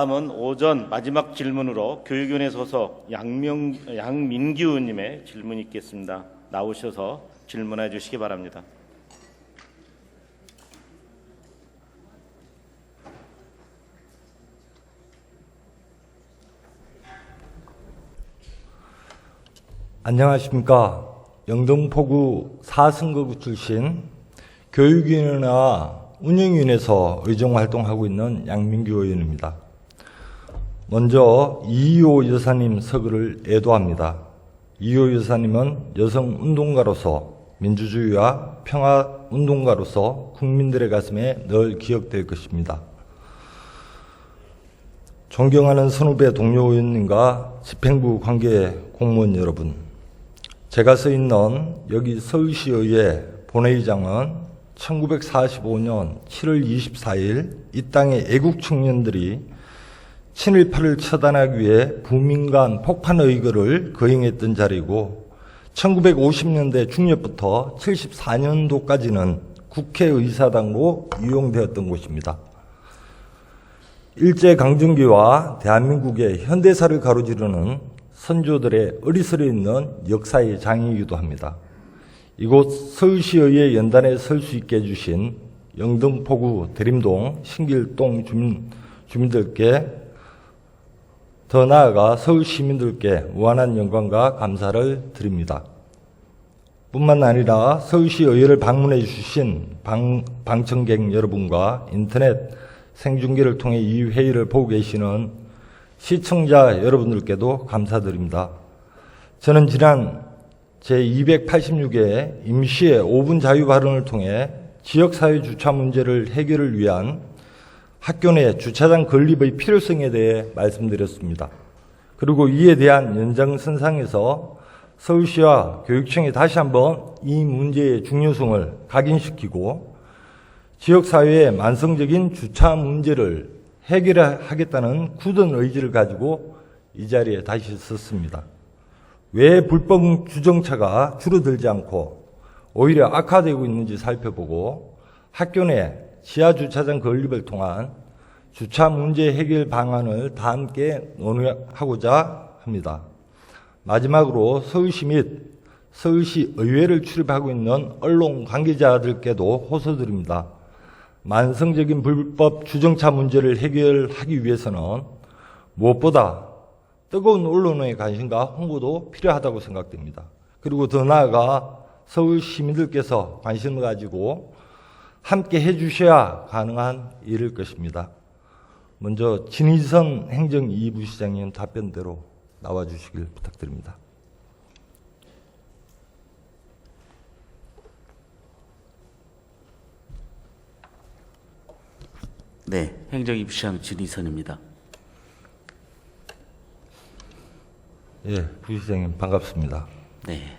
다음은 오전 마지막 질문으로 교육위원회 소속 양민규 의원님의 질문이 있겠습니다. 나오셔서 질문해 주시기 바랍니다. 안녕하십니까. 영등포구 4선거구 출신 교육위원회와 운영위원회에서 의정활동하고 있는 양민규 의원입니다. 먼저 이희호 여사님 서거를 애도합니다. 이희호 여사님은 여성운동가로서 민주주의와 평화운동가로서 국민들의 가슴에 늘 기억될 것입니다. 존경하는 선후배 동료 의원님과 집행부 관계 공무원 여러분, 제가 서 있는 여기 서울시의회 본회의장은 1945년 7월 24일 이 땅의 애국 청년들이 친일파를 처단하기 위해 부민간 폭파 의거를 거행했던 자리이고 1950년대 중엽부터 74년도까지는 국회의사당으로 이용되었던 곳입니다. 일제강점기와 대한민국의 현대사를 가로지르는 선조들의 어리석어 있는 역사의 장이기도 합니다. 이곳 서울시의회 연단에 설 수 있게 해주신 영등포구 대림동 신길동 주민들께 더 나아가 서울 시민들께 무한한 영광과 감사를 드립니다. 뿐만 아니라 서울시의회를 방문해 주신 방청객 여러분과 인터넷 생중계를 통해 이 회의를 보고 계시는 시청자 여러분들께도 감사드립니다. 저는 지난 제286회 임시의 5분 자유 발언을 통해 지역사회 주차 문제를 해결을 위한 학교 내 주차장 건립의 필요성에 대해 말씀드렸습니다. 그리고 이에 대한 연장선상에서 서울시와 교육청이 다시 한번 이 문제의 중요성을 각인시키고 지역사회의 만성적인 주차 문제를 해결하겠다는 굳은 의지를 가지고 이 자리에 다시 섰습니다. 왜 불법 주정차가 줄어들지 않고 오히려 악화되고 있는지 살펴보고 학교 내 지하주차장 건립을 통한 주차 문제 해결 방안을 다 함께 논의하고자 합니다. 마지막으로 서울시 및 서울시 의회를 출입하고 있는 언론 관계자들께도 호소드립니다. 만성적인 불법 주정차 문제를 해결하기 위해서는 무엇보다 뜨거운 언론의 관심과 홍보도 필요하다고 생각됩니다. 그리고 더 나아가 서울 시민들께서 관심을 가지고 함께 해주셔야 가능한 일일 것입니다. 먼저 진희선 행정 2부 시장님 답변대로 나와주시길 부탁드립니다. 네, 행정입시장 진희선입니다. 예, 부시장님 반갑습니다. 네.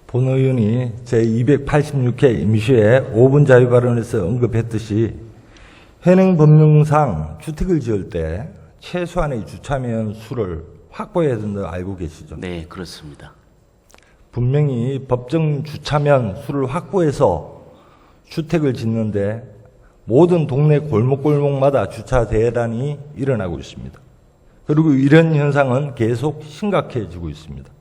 본 의원이 제286회 임시회 5분 자유 발언에서 언급했듯이 현행법령상 주택을 지을 때 최소한의 주차면 수를 확보해야 된다고 알고 계시죠? 네, 그렇습니다. 분명히 법정 주차면 수를 확보해서 주택을 짓는데 모든 동네 골목골목마다 주차 대란이 일어나고 있습니다. 그리고 이런 현상은 계속 심각해지고 있습니다.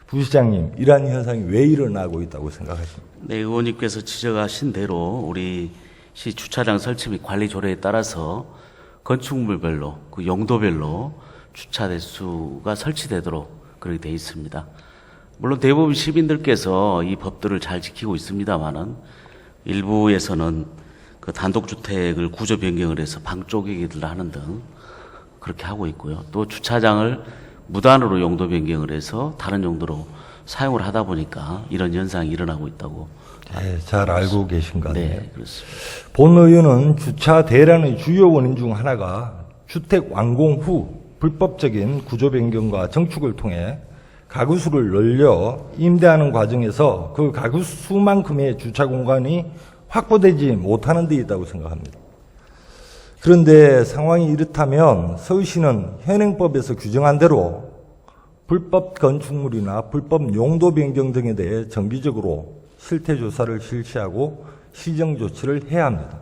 부시장님, 이러한 현상이 왜 일어나고 있다고 생각하십니까? 네, 의원님께서 지적하신 대로 우리 시 주차장 설치 및 관리 조례에 따라서 건축물별로 그 용도별로 주차 대수가 설치되도록 그렇게 되어 있습니다. 물론 대부분 시민들께서 이 법들을 잘 지키고 있습니다만은 일부에서는 그 단독주택을 구조 변경을 해서 방 쪼개기를 하는 등 그렇게 하고 있고요. 또 주차장을 무단으로 용도 변경을 해서 다른 용도로 사용을 하다 보니까 이런 현상이 일어나고 있다고. 네, 잘 알고 계신 것 같네요. 네, 그렇습니다. 본 의원은 주차 대란의 주요 원인 중 하나가 주택 완공 후 불법적인 구조 변경과 정축을 통해 가구 수를 늘려 임대하는 과정에서 그 가구 수만큼의 주차 공간이 확보되지 못하는 데 있다고 생각합니다. 그런데 상황이 이렇다면 서울시는 현행법에서 규정한 대로 불법 건축물이나 불법 용도 변경 등에 대해 정기적으로 실태조사를 실시하고 시정 조치를 해야 합니다.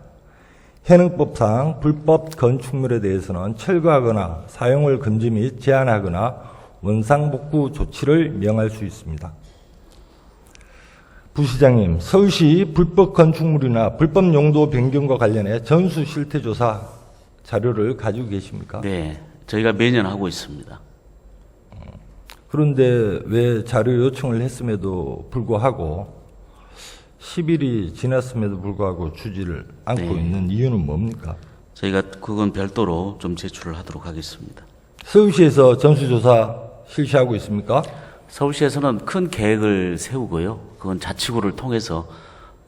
현행법상 불법 건축물에 대해서는 철거하거나 사용을 금지 및 제한하거나 원상복구 조치를 명할 수 있습니다. 부시장님, 서울시 불법 건축물이나 불법 용도 변경과 관련해 전수 실태조사 자료를 가지고 계십니까? 네, 저희가 매년 하고 있습니다. 그런데 왜 자료 요청을 했음에도 불구하고 10일이 지났음에도 불구하고 주지를 않고 네. 있는 이유는 뭡니까? 저희가 그건 별도로 좀 제출을 하도록 하겠습니다. 서울시에서 전수조사 실시하고 있습니까? 서울시에서는 큰 계획을 세우고요. 그건 자치구를 통해서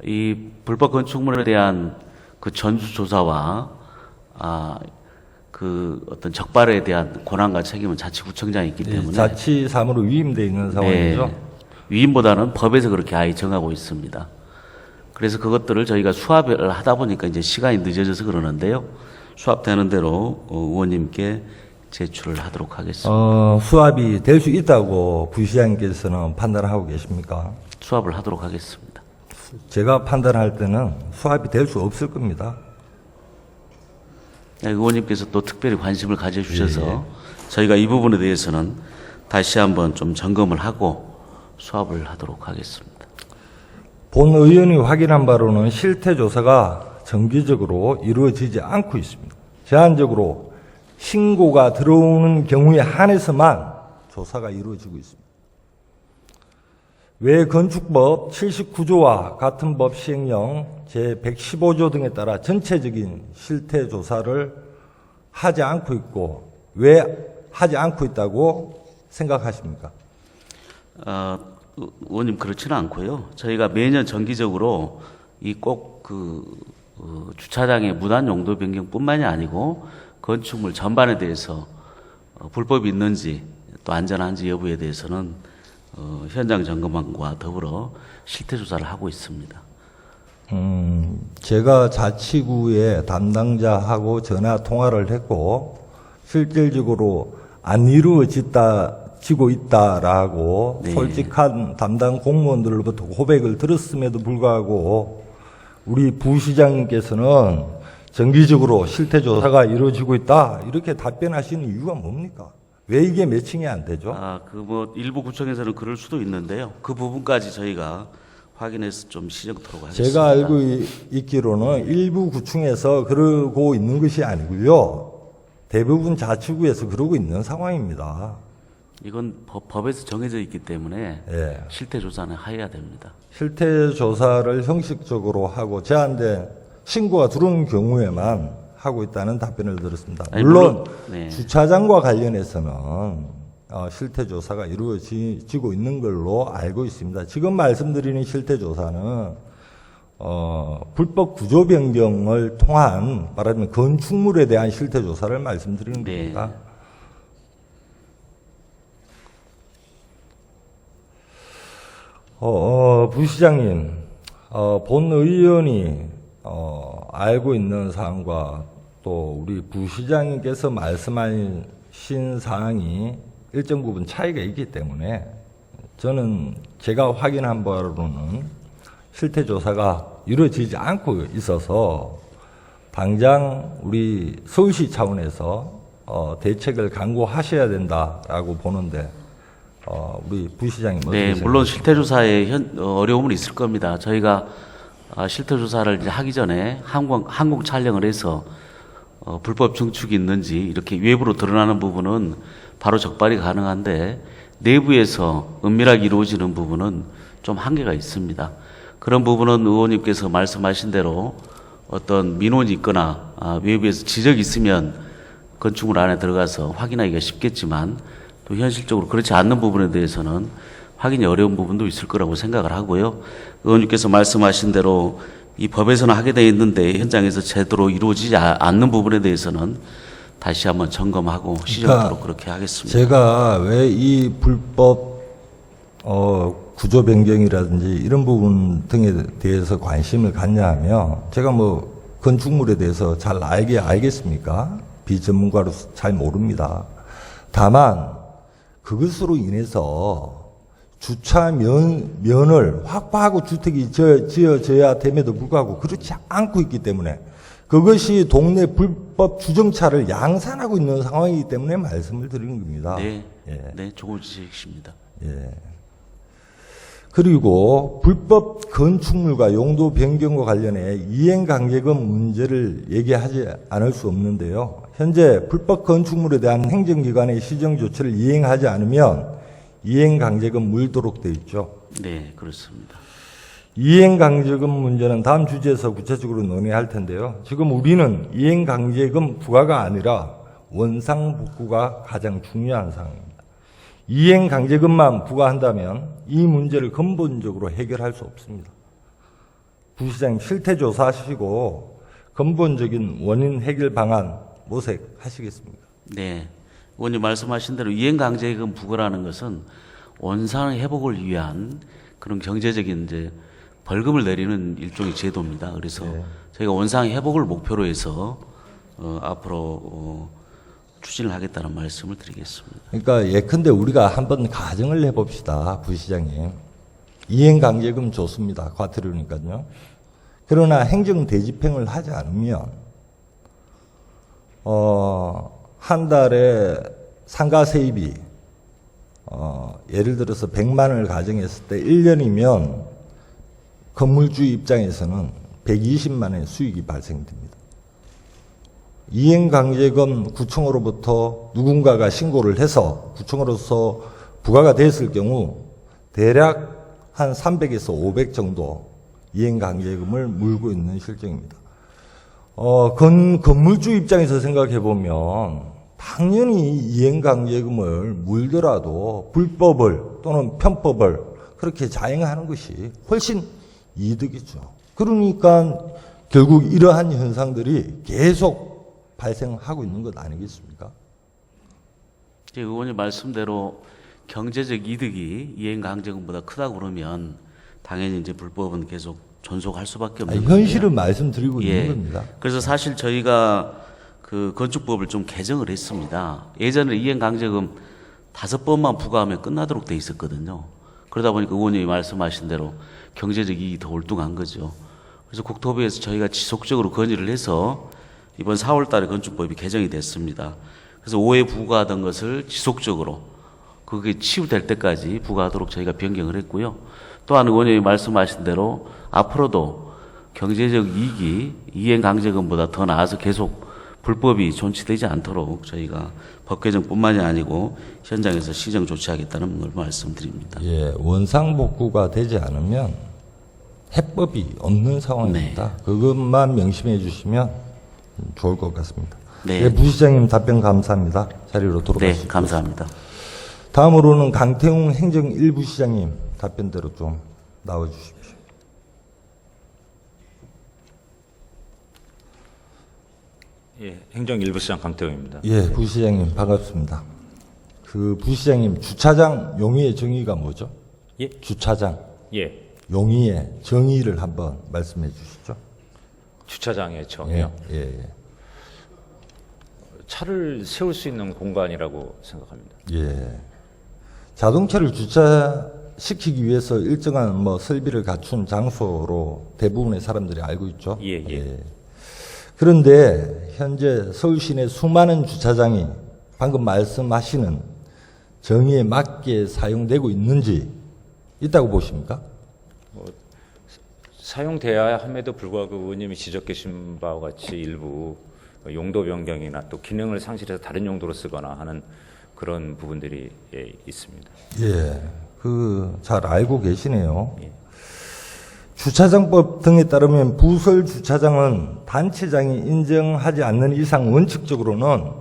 이 불법 건축물에 대한 그 전수조사와 그 어떤 적발에 대한 권한과 책임은 자치구청장이 있기 때문에 자치사무로 위임되어 있는 상황이죠. 네, 위임보다는 법에서 그렇게 아예 정하고 있습니다. 그래서 그것들을 저희가 수합을 하다 보니까 이제 시간이 늦어져서 그러는데요. 수합되는 대로 의원님께 제출을 하도록 하겠습니다. 수합이 될 수 있다고 부시장님께서는 판단하고 계십니까? 수합을 하도록 하겠습니다. 제가 판단할 때는 수합이 될 수 없을 겁니다. 네, 의원님께서 또 특별히 관심을 가져주셔서 저희가 이 부분에 대해서는 다시 한번 좀 점검을 하고 수합을 하도록 하겠습니다. 본 의원이 확인한 바로는 실태조사가 정기적으로 이루어지지 않고 있습니다. 제한적으로 신고가 들어오는 경우에 한해서만 조사가 이루어지고 있습니다. 왜 건축법 79조와 같은 법 시행령 제115조 등에 따라 전체적인 실태조사를 하지 않고 있고 왜 하지 않고 있다고 생각하십니까? 의원님 그렇지는 않고요. 저희가 매년 정기적으로 이 꼭 주차장의 무단 용도 변경뿐만이 아니고 건축물 전반에 대해서 불법이 있는지 또 안전한지 여부에 대해서는 현장 점검과 더불어 실태 조사를 하고 있습니다. 제가 자치구의 담당자하고 전화 통화를 했고 실질적으로 안 이루어지고 있다라고 네. 솔직한 담당 공무원들로부터 고백을 들었음에도 불구하고 우리 부시장님께서는 정기적으로 실태조사가 이루어지고 있다 이렇게 답변하시는 이유가 뭡니까? 왜 이게 매칭이 안 되죠? 일부 구청에서는 그럴 수도 있는데요. 그 부분까지 저희가 확인해서 좀 시정토록 하겠습니다. 제가 알고 있기로는 일부 구청에서 그러고 있는 것이 아니고요. 대부분 자치구에서 그러고 있는 상황입니다. 이건 법에서 정해져 있기 때문에 예. 실태 조사는 해야 됩니다. 실태조사를 형식적으로 하고 제한된 신고가 들어오는 경우에만 하고 있다는 답변을 들었습니다. 아니, 물론 네. 주차장과 관련해서는 실태조사가 이루어지고 있는 걸로 알고 있습니다. 지금 말씀드리는 실태조사는 불법 구조 변경을 통한 말하자면 건축물에 대한 실태조사를 말씀드리는 네. 겁니다. 부시장님, 본 의원이 알고 있는 사항과 또 우리 부시장님께서 말씀하신 사항이 일정 부분 차이가 있기 때문에 저는 제가 확인한 바로는 실태조사가 이루어지지 않고 있어서 당장 우리 서울시 차원에서 대책을 강구하셔야 된다라고 보는데 우리 부시장님 어떻게 네, 생각하십니까? 물론 실태조사에 어려움은 있을 겁니다. 저희가 실태조사를 이제 하기 전에 항공 촬영을 해서 불법 증축이 있는지 이렇게 외부로 드러나는 부분은 바로 적발이 가능한데 내부에서 은밀하게 이루어지는 부분은 좀 한계가 있습니다. 그런 부분은 의원님께서 말씀하신 대로 어떤 민원이 있거나 외부에서 지적이 있으면 건축물 안에 들어가서 확인하기가 쉽겠지만 또 현실적으로 그렇지 않는 부분에 대해서는 확인이 어려운 부분도 있을 거라고 생각을 하고요. 의원님께서 말씀하신 대로 이 법에서는 하게 되어 있는데 현장에서 제대로 이루어지지 않는 부분에 대해서는 다시 한번 점검하고 시정토록 그렇게 하겠습니다. 제가 왜 이 불법 구조 변경이라든지 이런 부분 등에 대해서 관심을 갖냐 하면 제가 뭐 건축물에 대해서 잘 알겠습니까? 비전문가로서 잘 모릅니다. 다만 그것으로 인해서 주차 면을 확보하고 주택이 지어져야 됨에도 불구하고 그렇지 않고 있기 때문에 그것이 동네 불법 주정차를 양산하고 있는 상황이기 때문에 말씀을 드리는 겁니다. 네, 예. 네, 좋은 지적이십니다. 예. 그리고 불법 건축물과 용도 변경과 관련해 이행강제금 문제를 얘기하지 않을 수 없는데요. 현재 불법 건축물에 대한 행정기관의 시정 조치를 이행하지 않으면 이행강제금 물도록 되어 있죠. 네, 그렇습니다. 이행강제금 문제는 다음 주제에서 구체적으로 논의할 텐데요. 지금 우리는 이행강제금 부과가 아니라 원상복구가 가장 중요한 상황입니다. 이행강제금만 부과한다면 이 문제를 근본적으로 해결할 수 없습니다. 부시장님 실태조사하시고 근본적인 원인 해결 방안 모색하시겠습니까? 네, 의원님 말씀하신 대로 이행강제금 부과라는 것은 원상 회복을 위한 그런 경제적인 이제 벌금을 내리는 일종의 제도입니다. 그래서 저희가 원상 회복을 목표로 해서 앞으로 추진을 하겠다는 말씀을 드리겠습니다. 그러니까 예컨대 우리가 한번 가정을 해봅시다, 부시장님. 이행강제금 좋습니다, 과태료니까요. 그러나 행정대집행을 하지 않으면 한 달에 상가세입이 예를 들어서 100만 원을 가정했을 때 1년이면 건물주 입장에서는 120만 원의 수익이 발생됩니다. 이행강제금 구청으로부터 누군가가 신고를 해서 구청으로서 부과가 됐을 경우 대략 한 300에서 500 정도 이행강제금을 물고 있는 실정입니다. 건물주 입장에서 생각해 보면 당연히 이행강제금을 물더라도 불법을 또는 편법을 그렇게 자행하는 것이 훨씬 이득이죠. 그러니까 결국 이러한 현상들이 계속 발생하고 있는 것 아니겠습니까? 의원님 말씀대로 경제적 이득이 이행강제금보다 크다고 그러면 당연히 이제 불법은 계속 존속할 수밖에 없는 거예요. 현실을 말씀드리고 있는 겁니다. 그래서 사실 저희가 그 건축법을 좀 개정을 했습니다. 예전에 이행강제금 5번만 부과하면 끝나도록 돼 있었거든요. 그러다 보니까 의원님이 말씀하신 대로 경제적 이익이 더 올뚱한 거죠. 그래서 국토부에서 저희가 지속적으로 건의를 해서 이번 4월 달에 건축법이 개정이 됐습니다. 그래서 5회 부과하던 것을 지속적으로 그게 치유될 때까지 부과하도록 저희가 변경을 했고요. 또한 의원님이 말씀하신 대로 앞으로도 경제적 이익이 이행강제금보다 더 나아서 계속 불법이 존치되지 않도록 저희가 법 개정뿐만이 아니고 현장에서 시정 조치하겠다는 걸 말씀드립니다. 예, 원상복구가 되지 않으면 해법이 없는 상황입니다. 네. 그것만 명심해 주시면 좋을 것 같습니다. 네. 예, 부시장님 답변 감사합니다. 자리로 네, 돌아가시죠. 감사합니다. 다음으로는 강태웅 행정 1부시장님 답변대로 좀 나와주십시오. 예, 행정 1부시장 강태웅입니다. 예, 부시장님 반갑습니다. 그 부시장님 주차장 용의의 정의가 뭐죠? 예? 주차장 예, 용의의 정의를 한번 말씀해 주시죠. 주차장의 정의요. 예, 예, 차를 세울 수 있는 공간이라고 생각합니다. 예. 자동차를 주차시키기 위해서 일정한 뭐 설비를 갖춘 장소로 대부분의 사람들이 알고 있죠. 예, 예. 그런데 현재 서울 시내 수많은 주차장이 방금 말씀하시는 정의에 맞게 사용되고 있는지 있다고 보십니까? 사용돼야 함에도 불구하고 의원님이 지적하신 바와 같이 일부 용도 변경이나 또 기능을 상실해서 다른 용도로 쓰거나 하는 그런 부분들이 있습니다. 예, 잘 알고 계시네요. 예. 주차장법 등에 따르면 부설 주차장은 단체장이 인정하지 않는 이상 원칙적으로는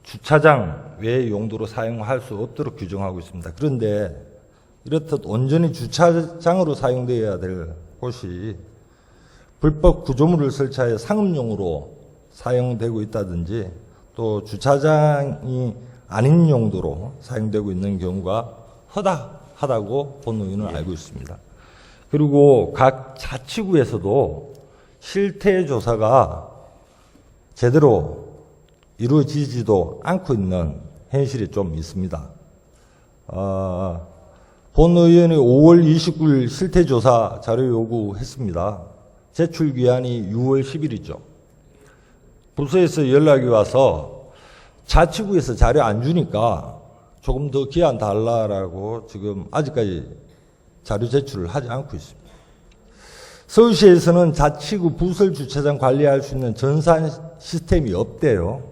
주차장 외의 용도로 사용할 수 없도록 규정하고 있습니다. 그런데 이렇듯 온전히 주차장으로 사용되어야 될 곳이 불법 구조물을 설치하여 상업용으로 사용되고 있다든지 또 주차장이 아닌 용도로 사용되고 있는 경우가 부족하다고 본의원은 알고 있습니다. 그리고 각 자치구에서도 실태 조사가 제대로 이루어지지도 않고 있는 현실이 좀 있습니다. 본 의원이 5월 29일 실태조사 자료 요구했습니다. 제출 기한이 6월 10일이죠. 부서에서 연락이 와서 자치구에서 자료 안 주니까 조금 더 기한 달라라고 지금 아직까지 자료 제출을 하지 않고 있습니다. 서울시에서는 자치구 부설 주차장 관리할 수 있는 전산 시스템이 없대요.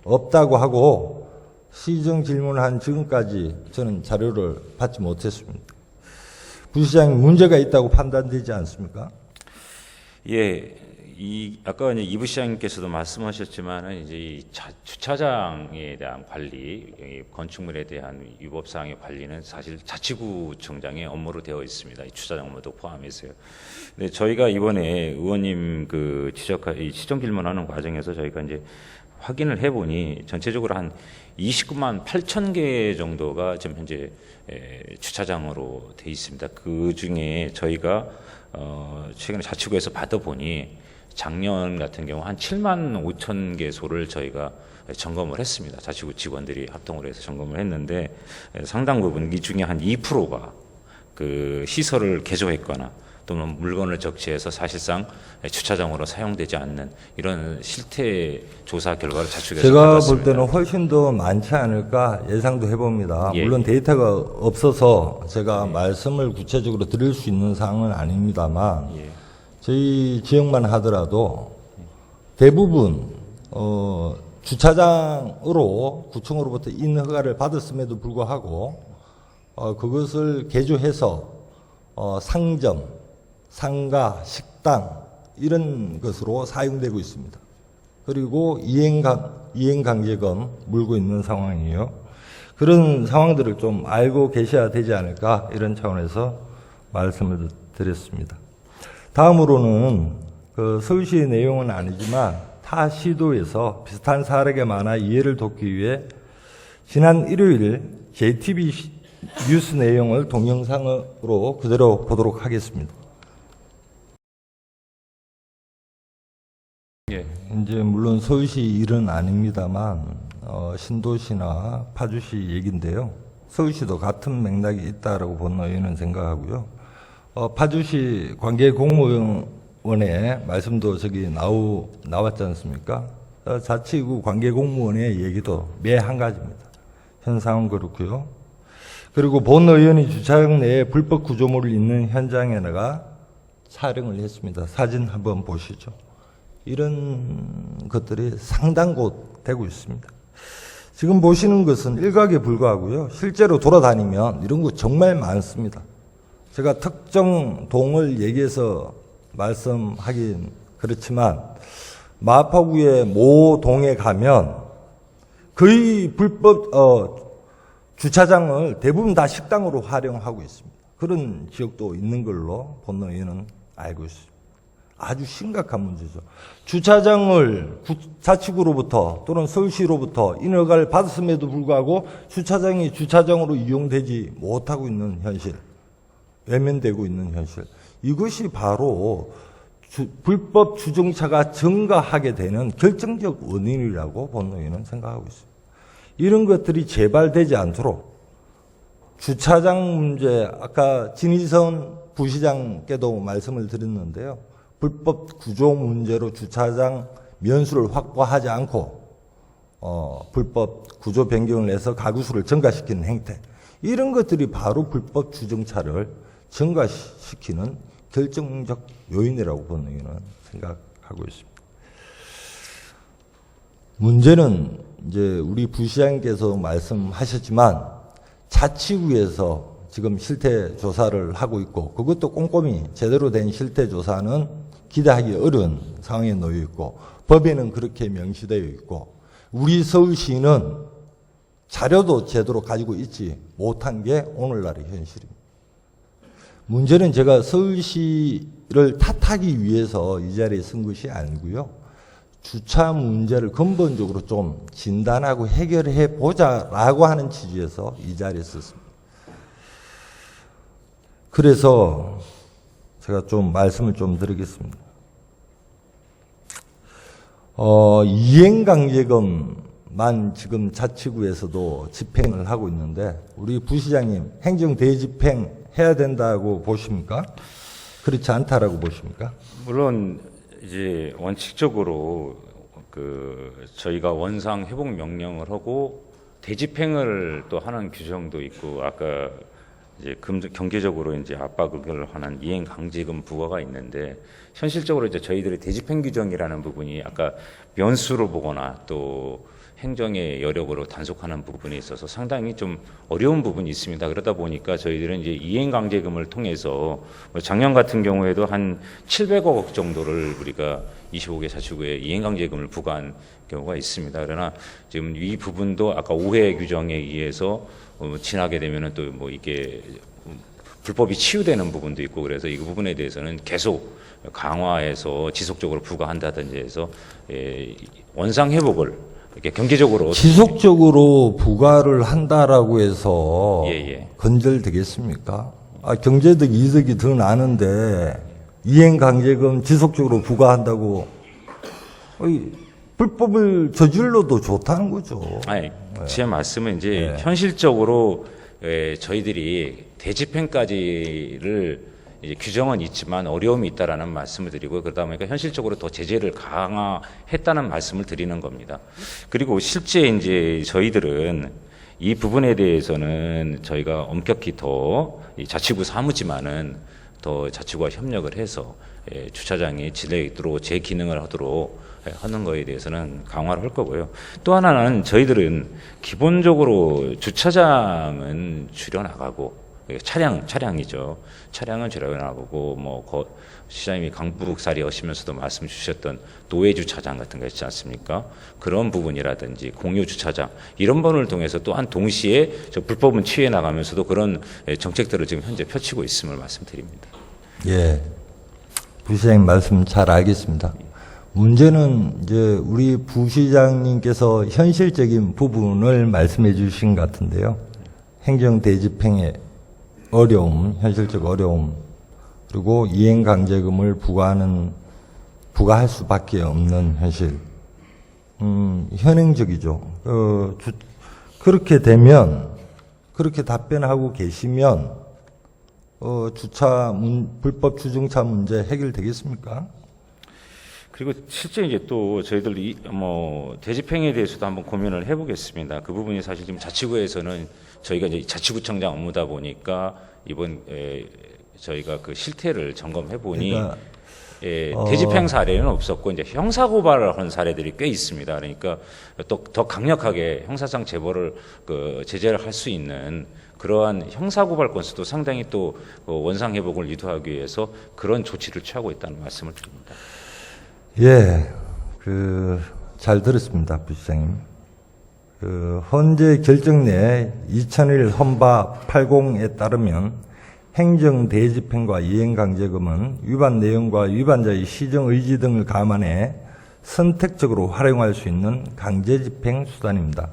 없다고 하고 시정 질문한 지금까지 저는 자료를 받지 못했습니다. 부시장이 문제가 있다고 판단되지 않습니까? 예, 아까 이제 이 부시장님께서도 말씀하셨지만은 이제 이 주차장에 대한 관리, 이 건축물에 대한 위법 사항의 관리는 사실 자치구청장의 업무로 되어 있습니다. 이 주차장 업무도 포함해서요. 근데 저희가 이번에 의원님 그 이 시정 질문하는 과정에서 저희가 이제 확인을 해보니 전체적으로 한 29만 8천 개 정도가 지금 현재 주차장으로 돼 있습니다. 그 중에 저희가 최근에 자치구에서 받아보니 작년 같은 경우 한 7만 5천 개소를 저희가 점검을 했습니다. 자치구 직원들이 합동으로 해서 점검을 했는데 상당 부분 이 중에 한 2%가 그 시설을 개조했거나 또는 물건을 적재해서 사실상 주차장으로 사용되지 않는 이런 실태 조사 결과를 자치구에서 제가 받았습니다. 볼 때는 훨씬 더 많지 않을까 예상도 해봅니다. 예, 물론 예. 데이터가 없어서 제가 말씀을 구체적으로 드릴 수 있는 사항은 아닙니다만 예. 저희 지역만 하더라도 대부분 주차장으로 구청으로부터 인허가를 받았음에도 불구하고 그것을 개조해서 상점, 상가, 식당 이런 것으로 사용되고 있습니다. 그리고 이행강제금 물고 있는 상황이에요. 그런 상황들을 좀 알고 계셔야 되지 않을까 이런 차원에서 말씀을 드렸습니다. 다음으로는 그 서울시의 내용은 아니지만 타 시도에서 비슷한 사례가 많아 이해를 돕기 위해 지난 일요일 JTB 뉴스 내용을 동영상으로 그대로 보도록 하겠습니다. 예. 이제 물론 서울시 일은 아닙니다만 신도시나 파주시 얘기인데요. 서울시도 같은 맥락이 있다라고 본 의원은 생각하고요. 파주시 관계공무원의 말씀도 저기 나왔지 않습니까? 자치구 관계공무원의 얘기도 매 한 가지입니다. 현상은 그렇고요. 그리고 본 의원이 주차장 내에 불법 구조물을 있는 현장에 나가 촬영을 했습니다. 사진 한번 보시죠. 이런 것들이 상당 곳 되고 있습니다. 지금 보시는 것은 일각에 불과하고요. 실제로 돌아다니면 이런 거 정말 많습니다. 제가 특정 동을 얘기해서 말씀하긴 그렇지만 마포구의 모 동에 가면 거의 불법 주차장을 대부분 다 식당으로 활용하고 있습니다. 그런 지역도 있는 걸로 본 의원은 알고 있습니다. 아주 심각한 문제죠. 주차장을 자치구로부터 또는 서울시로부터 인허가를 받았음에도 불구하고 주차장이 주차장으로 이용되지 못하고 있는 현실, 외면되고 있는 현실. 이것이 바로 불법 주정차가 증가하게 되는 결정적 원인이라고 본 의원은 생각하고 있습니다. 이런 것들이 재발되지 않도록 주차장 문제, 아까 진희선 부시장께도 말씀을 드렸는데요. 불법 구조 문제로 주차장 면수를 확보하지 않고 불법 구조 변경을 해서 가구 수를 증가시키는 행태, 이런 것들이 바로 불법 주정차를 증가시키는 결정적 요인이라고 보는 의원은 생각하고 있습니다. 문제는 이제 우리 부시장께서 말씀하셨지만 자치구에서 지금 실태 조사를 하고 있고 그것도 꼼꼼히 제대로 된 실태 조사는 기대하기 어려운 상황에 놓여 있고 법에는 그렇게 명시되어 있고 우리 서울시는 자료도 제대로 가지고 있지 못한 게 오늘날의 현실입니다. 문제는 제가 서울시를 탓하기 위해서 이 자리에 쓴 것이 아니고요. 주차 문제를 근본적으로 좀 진단하고 해결해 보자라고 하는 취지에서 이 자리에 썼습니다. 그래서 제가 좀 말씀을 좀 드리겠습니다. 이행강제금만 지금 자치구에서도 집행을 하고 있는데 우리 부시장님 행정 대집행 해야 된다고 보십니까? 그렇지 않다라고 보십니까? 물론 이제 원칙적으로 저희가 원상 회복 명령을 하고 대집행을 또 하는 규정도 있고 아까 이제 경제적으로 이제 압박을 하는 이행 강제금 부과가 있는데 현실적으로 이제 저희들의 대집행 규정이라는 부분이 아까 변수로 보거나 또 행정의 여력으로 단속하는 부분에 있어서 상당히 좀 어려운 부분이 있습니다. 그러다 보니까 저희들은 이제 이행 강제금을 통해서 작년 같은 경우에도 한 700억 정도를 우리가 25개 자치구에 이행 강제금을 부과한 경우가 있습니다. 그러나 지금 이 부분도 아까 오해 규정에 의해서 지나게 되면은 또 뭐 이게 불법이 치유되는 부분도 있고 그래서 이 부분에 대해서는 계속 강화해서 지속적으로 부과한다든지 해서 원상 회복을 이렇게 경제적으로 지속적으로 부과를 한다라고 해서 예. 건절되겠습니까? 경제적 이득이 더 나는데 이행강제금 지속적으로 부과한다고 불법을 저질러도 좋다는 거죠. 아니, 제 말씀은 이제 현실적으로 저희들이 대집행까지를 이제 규정은 있지만 어려움이 있다라는 말씀을 드리고 그러다 보니까 현실적으로 더 제재를 강화했다는 말씀을 드리는 겁니다. 그리고 실제 이제 저희들은 이 부분에 대해서는 저희가 엄격히 더 자치구 사무지만은 더 자치구와 협력을 해서 주차장이 지내도록 제 기능을 하도록 하는 거에 대해서는 강화를 할 거고요. 또 하나는 저희들은 기본적으로 주차장은 줄여나가고 차량이죠. 차량은 줄여나가고 시장님이 강북살이 하시면서도 말씀 주셨던 도외 주차장 같은 거 있지 않습니까? 그런 부분이라든지 공유 주차장 이런 번을 통해서 또한 동시에 저 불법은 취해 나가면서도 그런 정책들을 지금 현재 펼치고 있음을 말씀드립니다. 예, 부시장님 말씀 잘 알겠습니다. 문제는 이제 우리 부시장님께서 현실적인 부분을 말씀해 주신 것 같은데요. 행정 대집행의 어려움, 현실적 어려움, 그리고 이행강제금을 부과할 수밖에 없는 현실. 현행적이죠. 그렇게 되면, 그렇게 답변하고 계시면, 불법 주정차 문제 해결되겠습니까? 그리고 실제 이제 또 저희들 대집행에 대해서도 한번 고민을 해보겠습니다. 그 부분이 사실 지금 자치구에서는 저희가 이제 자치구청장 업무다 보니까 이번 저희가 그 실태를 점검해 보니 그러니까, 대집행 사례는 없었고 이제 형사고발을 한 사례들이 꽤 있습니다. 그러니까 또 더 강력하게 형사상 제보를 제재를 할 수 있는 그러한 형사고발 건수도 상당히 또 원상 회복을 유도하기 위해서 그런 조치를 취하고 있다는 말씀을 드립니다. 예, 잘 들었습니다, 부시장님. 헌재 결정 내 2001 헌바 80에 따르면 행정 대집행과 이행강제금은 위반 내용과 위반자의 시정 의지 등을 감안해 선택적으로 활용할 수 있는 강제집행 수단입니다.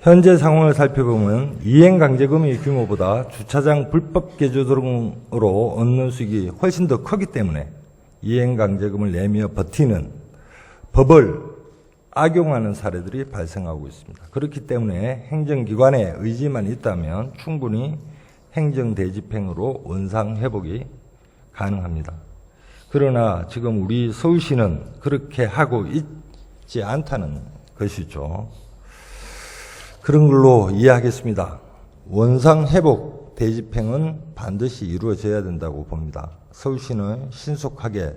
현재 상황을 살펴보면 이행강제금의 규모보다 주차장 불법 개조 등으로 얻는 수익이 훨씬 더 크기 때문에 이행강제금을 내며 버티는 법을 악용하는 사례들이 발생하고 있습니다. 그렇기 때문에 행정기관의 의지만 있다면 충분히 행정대집행으로 원상회복이 가능합니다. 그러나 지금 우리 서울시는 그렇게 하고 있지 않다는 것이죠. 그런 걸로 이해하겠습니다. 원상회복 대집행은 반드시 이루어져야 된다고 봅니다. 서울시는 신속하게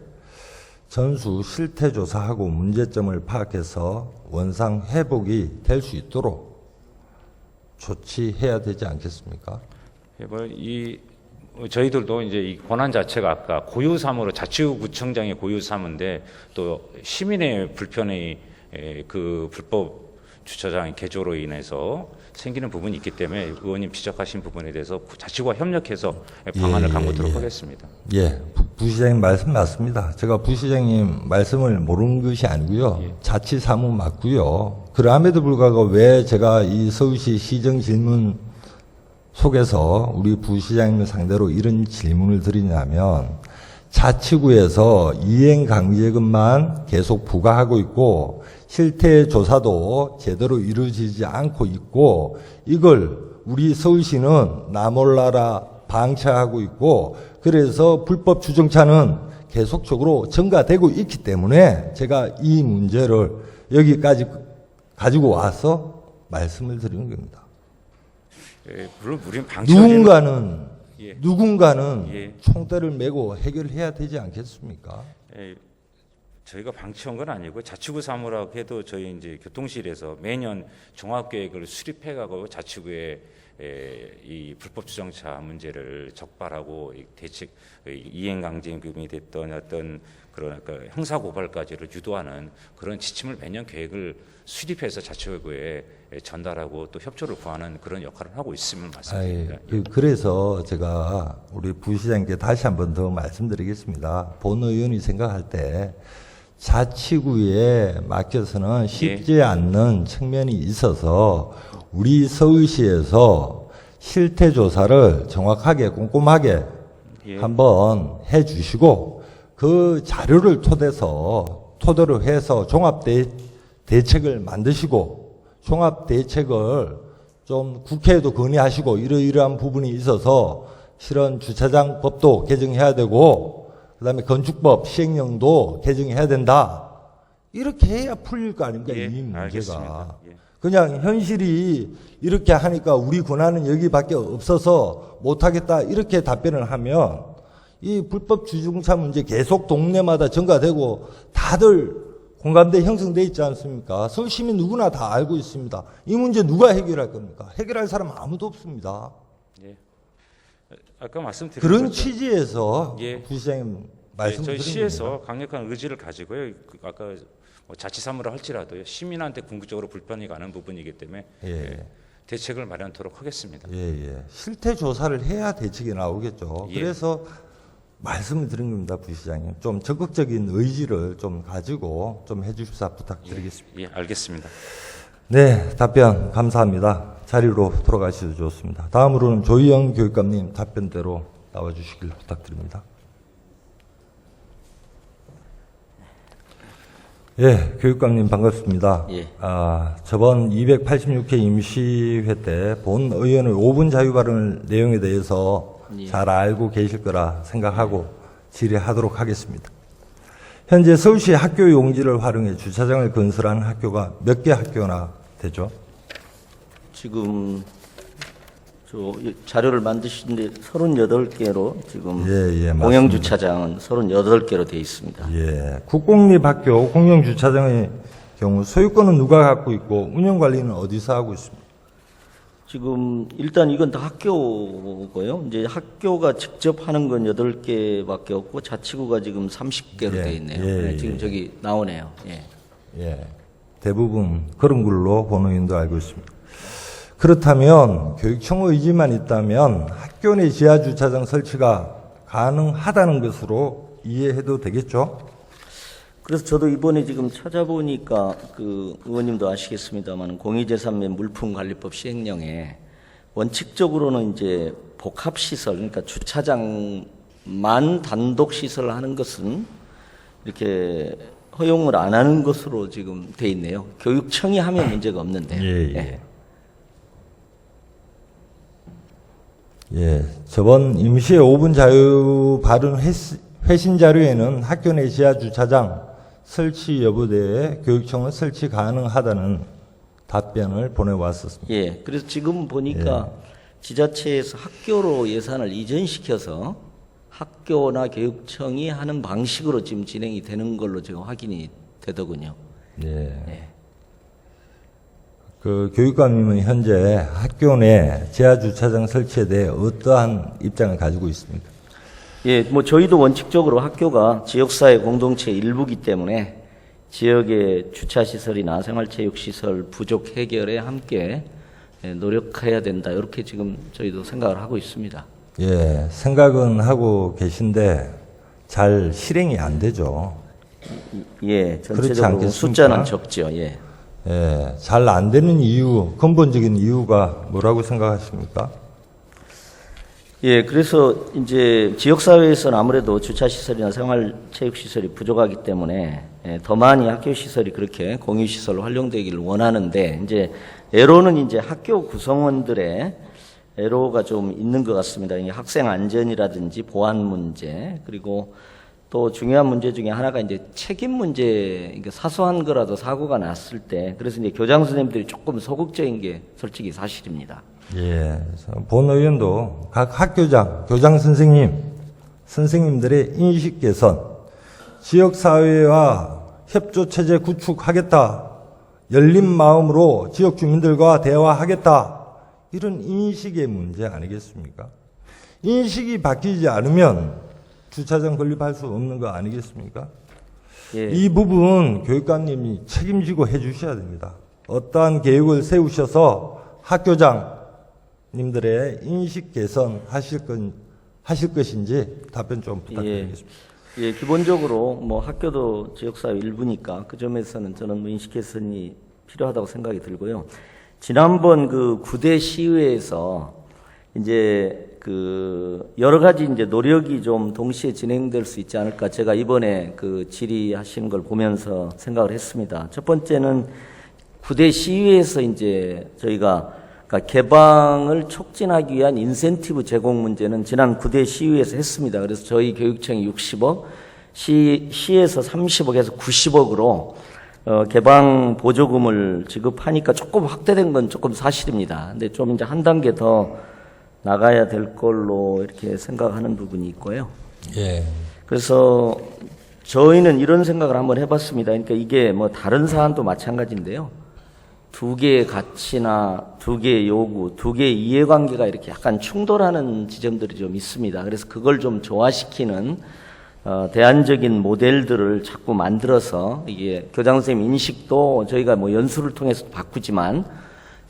전수 실태조사하고 문제점을 파악해서 원상회복이 될 수 있도록 조치해야 되지 않겠습니까? 저희들도 이제 이 권한 자체가 아까 고유사무로 자치구청장의 고유사무인데 또 시민의 불편의 그 불법 주차장 개조로 인해서 생기는 부분이 있기 때문에 의원님 지적하신 부분에 대해서 자치구와 협력해서 방안을 강구토록 하겠습니다. 예, 부시장님 말씀 맞습니다. 제가 부시장님 말씀을 모르는 것이 아니고요. 자치사무 맞고요. 그럼에도 불구하고 왜 제가 이 서울시 시정 질문 속에서 우리 부시장님을 상대로 이런 질문을 드리냐면 자치구에서 이행강제금만 계속 부과하고 있고 실태 조사도 제대로 이루어지지 않고 있고 이걸 우리 서울시는 나몰라라 방치하고 있고 그래서 불법 주정차는 계속적으로 증가되고 있기 때문에 제가 이 문제를 여기까지 가지고 와서 말씀을 드리는 겁니다. 물론 우리는 방치하려는 누군가는 예. 총대를 메고 해결해야 되지 않겠습니까? 저희가 방치한 건 아니고 자치구 사무라고 해도 저희 이제 교통실에서 매년 종합계획을 수립해가고 자치구에 이 불법 주정차 문제를 적발하고 대책 이행강제금이 됐던 어떤 그런 형사 고발까지를 유도하는 그런 지침을 매년 계획을 수립해서 자치구에 전달하고 또 협조를 구하는 그런 역할을 하고 있음을 말씀드립니다. 그래서 제가 우리 부시장님께 다시 한 번 더 말씀드리겠습니다. 본 의원이 생각할 때 자치구에 맡겨서는 쉽지 않는 측면이 있어서 우리 서울시에서 실태 조사를 정확하게 꼼꼼하게 한번 해 주시고 그 자료를 토대로 해서 종합 대책을 만드시고 종합 대책을 좀 국회에도 건의하시고 이러이러한 부분이 있어서 실은 주차장 법도 개정해야 되고 그다음에 건축법 시행령도 개정해야 된다. 이렇게 해야 풀릴 거 아닙니까? 이 문제가. 알겠습니다. 그냥 현실이 이렇게 하니까 우리 권한은 여기밖에 없어서 못하겠다 이렇게 답변을 하면 이 불법 주정차 문제 계속 동네마다 증가되고 다들 공감대 형성돼 있지 않습니까? 서울 시민 누구나 다 알고 있습니다. 이 문제 누가 해결할 겁니까? 해결할 사람 아무도 없습니다. 아까 말씀드린 그런 것처럼 취지에서 부시장님 저희 말씀드린 시에서 겁니다. 강력한 의지를 가지고요. 아까 뭐 자치사무라 할지라도 시민한테 궁극적으로 불편이 가는 부분이기 때문에 대책을 마련토록 하겠습니다. 실태 조사를 해야 대책이 나오겠죠. 그래서 말씀을 드린 겁니다, 부시장님. 좀 적극적인 의지를 좀 가지고 좀 해주십사 부탁드리겠습니다. 알겠습니다. 네, 답변 감사합니다. 자리로 돌아가셔도 좋습니다. 다음으로는 조희영 교육감님 답변대로 나와주시길 부탁드립니다. 예, 교육감님 반갑습니다. 저번 286회 임시회 때 본 의원의 5분 자유 발언 내용에 대해서 잘 알고 계실 거라 생각하고 질의하도록 하겠습니다. 현재 서울시 학교 용지를 활용해 주차장을 건설한 학교가 몇 개 학교나 되죠? 지금 저 자료를 만드시는데 38개로 지금 공영 주차장은 38개로 되어 있습니다. 국공립학교 공영 주차장의 경우 소유권은 누가 갖고 있고 운영 관리는 어디서 하고 있습니까? 지금 일단 이건 다 학교고요. 이제 학교가 직접 하는 건 8개밖에 없고 자치구가 지금 30개로 되어 있네요. 지금 저기 나오네요. 대부분 그런 걸로 본 의원도 알고 있습니다. 그렇다면 교육청 의지만 있다면 학교 내 지하 주차장 설치가 가능하다는 것으로 이해해도 되겠죠? 그래서 저도 이번에 지금 찾아보니까 그 의원님도 아시겠습니다만 공유재산 및 물품관리법 시행령에 원칙적으로는 이제 복합시설, 그러니까 주차장만 단독 시설하는 것은 이렇게 허용을 안 하는 것으로 지금 돼 있네요. 교육청이 하면 문제가 없는데요. 저번 임시의 5분 자유 발언 회신 자료에는 학교 내 지하 주차장 설치 여부대에 교육청은 설치 가능하다는 답변을 보내왔었습니다. 그래서 지금 보니까 지자체에서 학교로 예산을 이전시켜서 학교나 교육청이 하는 방식으로 지금 진행이 되는 걸로 지금 확인이 되더군요. 그 교육감님은 현재 학교 내 지하 주차장 설치에 대해 어떠한 입장을 가지고 있습니까? 뭐 저희도 원칙적으로 학교가 지역사회 공동체의 일부이기 때문에 지역의 주차시설이나 생활체육시설 부족 해결에 함께 노력해야 된다. 이렇게 지금 저희도 생각을 하고 있습니다. 생각은 하고 계신데 잘 실행이 안 되죠. 전체적으로 숫자는 적죠. 잘 안 되는 이유, 근본적인 이유가 뭐라고 생각하십니까? 예, 그래서 이제 지역사회에서는 아무래도 주차시설이나 생활체육시설이 부족하기 때문에 더 많이 학교시설이 그렇게 공유시설로 활용되기를 원하는데, 이제 애로는 이제 학교 구성원들의 애로가 좀 있는 것 같습니다. 이게 학생 안전이라든지 보안 문제, 그리고 또 중요한 문제 중에 하나가 이제 책임 문제, 이게 사소한 거라도 사고가 났을 때, 그래서 이제 교장 선생님들이 조금 소극적인 게 솔직히 사실입니다. 예, 본 의원도 각 학교장, 교장 선생님들의 인식 개선, 지역사회와 협조체제 구축하겠다, 열린 마음으로 지역 주민들과 대화하겠다, 이런 인식의 문제 아니겠습니까? 인식이 바뀌지 않으면 주차장 건립할 수 없는 거 아니겠습니까? 예. 이 부분 교육감님이 책임지고 해주셔야 됩니다. 어떠한 계획을 세우셔서 학교장님들의 인식 개선 하실 것인지 답변 좀 부탁드리겠습니다. 예, 기본적으로 뭐 학교도 지역사회 일부니까 그 점에서는 저는 뭐 인식 개선이 필요하다고 생각이 들고요. 지난번 그 9대 시의회에서 이제 그 여러 가지 이제 노력이 좀 동시에 진행될 수 있지 않을까, 제가 이번에 그 질의하시는 걸 보면서 생각을 했습니다. 첫 번째는 9대 시의회에서 이제 저희가 그러니까 개방을 촉진하기 위한 인센티브 제공 문제는 지난 9대 시의회에서 했습니다. 그래서 저희 교육청이 60억, 시에서 30억에서 90억으로 개방 보조금을 지급하니까 조금 확대된 건 조금 사실입니다. 근데 좀 이제 한 단계 더 나가야 될 걸로 이렇게 생각하는 부분이 있고요. 예. 그래서 저희는 이런 생각을 한번 해봤습니다. 그러니까 이게 뭐 다른 사안도 마찬가지인데요. 두 개의 가치나 두 개의 요구, 두 개의 이해관계가 이렇게 약간 충돌하는 지점들이 좀 있습니다. 그래서 그걸 좀 조화시키는 대안적인 모델들을 자꾸 만들어서 이게 교장 선생님 인식도 저희가 뭐 연수를 통해서 바꾸지만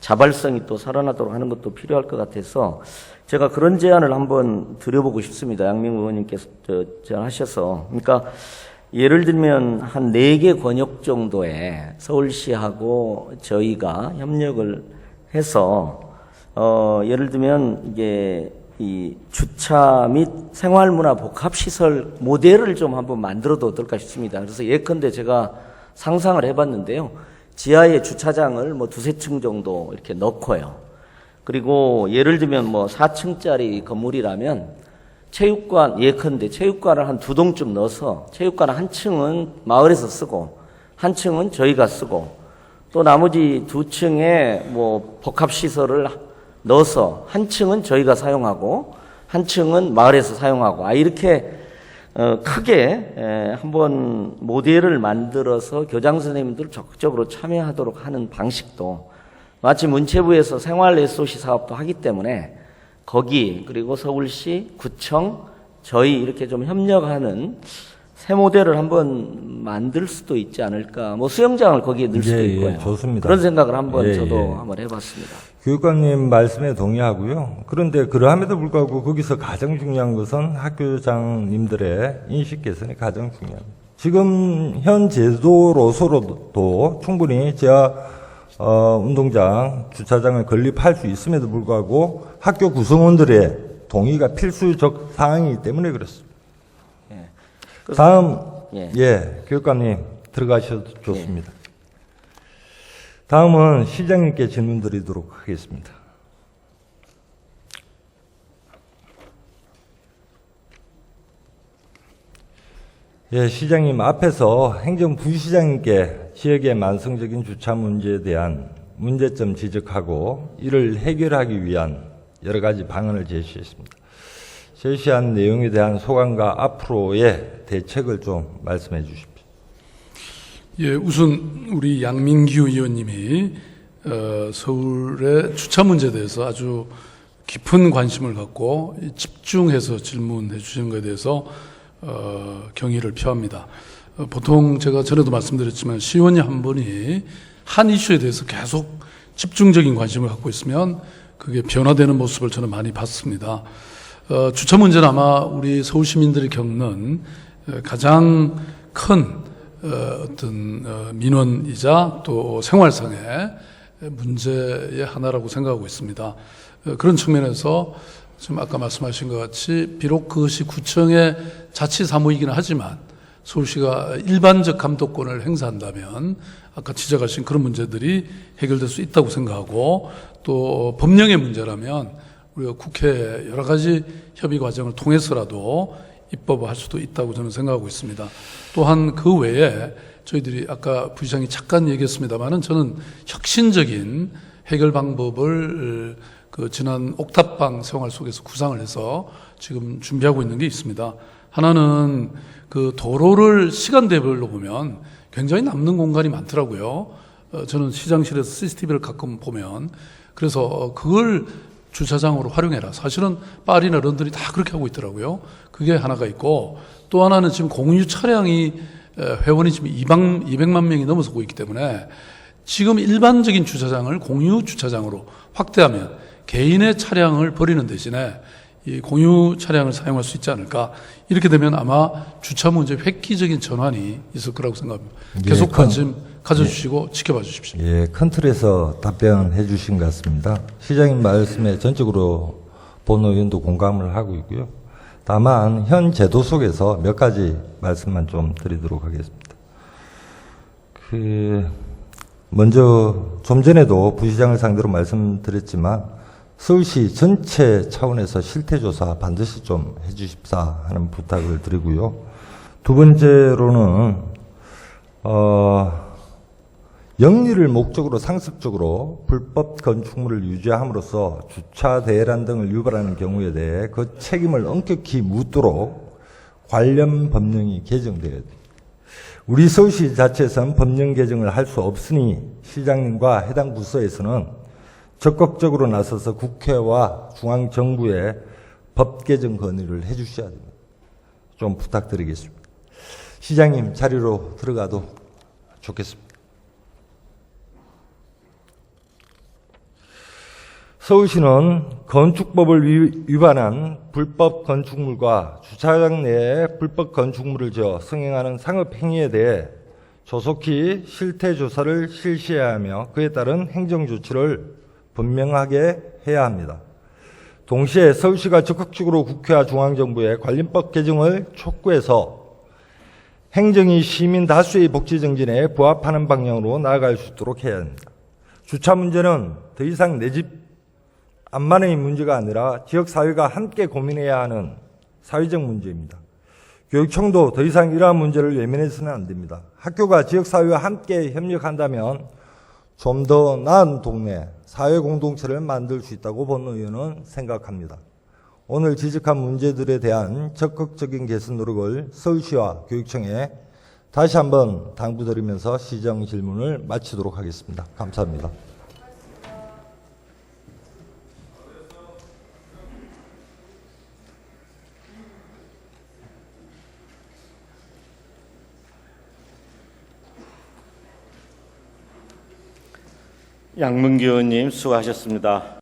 자발성이 또 살아나도록 하는 것도 필요할 것 같아서 제가 그런 제안을 한번 드려보고 싶습니다. 양민구 의원님께서 제안하셔서. 그러니까 예를 들면 한 4개 권역 정도에 서울시하고 저희가 협력을 해서 예를 들면 이게 이 주차 및 생활문화 복합시설 모델을 좀 한번 만들어도 어떨까 싶습니다. 그래서 예컨대 제가 상상을 해봤는데요. 지하에 주차장을 뭐 2-3층 정도 이렇게 넣고요. 그리고 예를 들면 뭐 4층짜리 건물이라면 체육관, 예컨대 체육관을 한 2동쯤 넣어서 체육관 한 층은 마을에서 쓰고 한 층은 저희가 쓰고 또 나머지 2층에 뭐 복합시설을 넣어서 한 층은 저희가 사용하고 한 층은 마을에서 사용하고 이렇게 크게 한번 모델을 만들어서 교장 선생님들 적극적으로 참여하도록 하는 방식도, 마치 문체부에서 생활 SOC 사업도 하기 때문에 거기 그리고 서울시, 구청, 저희 이렇게 좀 협력하는 새 모델을 한번 만들 수도 있지 않을까. 뭐 수영장을 거기에 넣을 수도 있고요. 예, 좋습니다. 그런 생각을 한번 예, 저도 예. 한번 해봤습니다. 교육감님 말씀에 동의하고요. 그런데 그러함에도 불구하고 거기서 가장 중요한 것은 학교장님들의 인식 개선이 가장 중요합니다. 지금 현 제도로서도 충분히 지하 운동장, 주차장을 건립할 수 있음에도 불구하고 학교 구성원들의 동의가 필수적 사항이기 때문에 그렇습니다. 예. 다음, 예. 교육감님 들어가셔도 좋습니다. 다음은 시장님께 질문 드리도록 하겠습니다. 예, 시장님 앞에서 행정부시장님께 지역의 만성적인 주차 문제에 대한 문제점 지적하고 이를 해결하기 위한 여러 가지 방안을 제시했습니다. 제시한 내용에 대한 소감과 앞으로의 대책을 좀 말씀해 주십시오. 예, 우선 우리 양민규 의원님이 서울의 주차 문제에 대해서 아주 깊은 관심을 갖고 집중해서 질문해 주시는 것에 대해서 경의를 표합니다. 보통 제가 전에도 말씀드렸지만 시의원이 한 분이 한 이슈에 대해서 계속 집중적인 관심을 갖고 있으면 그게 변화되는 모습을 저는 많이 봤습니다. 주차 문제는 아마 우리 서울 시민들이 겪는 가장 큰 어떤 민원이자 또 생활상의 문제의 하나라고 생각하고 있습니다. 그런 측면에서 지금 아까 말씀하신 것 같이 비록 그것이 구청의 자치 사무이기는 하지만 서울시가 일반적 감독권을 행사한다면 아까 지적하신 그런 문제들이 해결될 수 있다고 생각하고, 또 법령의 문제라면 우리가 국회 여러 가지 협의 과정을 통해서라도 입법할 수도 있다고 저는 생각하고 있습니다. 또한 그 외에 저희들이 아까 부시장이 잠깐 얘기했습니다만은 저는 혁신적인 해결 방법을 그 지난 옥탑방 생활 속에서 구상을 해서 지금 준비하고 있는 게 있습니다. 하나는 그 도로를 시간대별로 보면 굉장히 남는 공간이 많더라고요. 저는 시장실에서 CCTV를 가끔 보면, 그래서 그걸 주차장으로 활용해라. 사실은 파리나 런던이 다 그렇게 하고 있더라고요. 그게 하나가 있고, 또 하나는 지금 공유 차량이 회원이 지금 200만 명이 넘어서고 있기 때문에 지금 일반적인 주차장을 공유 주차장으로 확대하면 개인의 차량을 버리는 대신에 이 공유 차량을 사용할 수 있지 않을까. 이렇게 되면 아마 주차 문제 획기적인 전환이 있을 거라고 생각합니다. 계속 관심 가져주시고 지켜봐 주십시오. 예, 큰 틀에서 답변해 주신 것 같습니다. 시장님 말씀에 전적으로 본 의원도 공감을 하고 있고요. 다만 현 제도 속에서 몇 가지 말씀만 좀 드리도록 하겠습니다. 먼저 좀 전에도 부시장을 상대로 말씀드렸지만 서울시 전체 차원에서 실태조사 반드시 좀 해주십사 하는 부탁을 드리고요. 두 번째로는 영리를 목적으로 상습적으로 불법 건축물을 유지함으로써 주차 대란 등을 유발하는 경우에 대해 그 책임을 엄격히 묻도록 관련 법령이 개정되어야 됩니다. 우리 서울시 자체에서는 법령 개정을 할 수 없으니 시장님과 해당 부서에서는 적극적으로 나서서 국회와 중앙정부에 법 개정 건의를 해 주셔야 됩니다. 좀 부탁드리겠습니다. 시장님 자리로 들어가도 좋겠습니다. 서울시는 건축법을 위반한 불법 건축물과 주차장 내에 불법 건축물을 지어 승행하는 상업행위에 대해 조속히 실태조사를 실시해야 하며 그에 따른 행정조치를 분명하게 해야 합니다. 동시에 서울시가 적극적으로 국회와 중앙정부에 관련법 개정을 촉구해서 행정이 시민 다수의 복지 정진에 부합하는 방향으로 나아갈 수 있도록 해야 합니다. 주차 문제는 더 이상 내 집 암만의 문제가 아니라 지역사회가 함께 고민해야 하는 사회적 문제입니다. 교육청도 더 이상 이러한 문제를 외면해서는 안 됩니다. 학교가 지역사회와 함께 협력한다면 좀 더 나은 동네, 사회 공동체를 만들 수 있다고 본 의원은 생각합니다. 오늘 지적한 문제들에 대한 적극적인 개선 노력을 서울시와 교육청에 다시 한번 당부드리면서 시정 질문을 마치도록 하겠습니다. 감사합니다. 양문규 의원님 수고하셨습니다.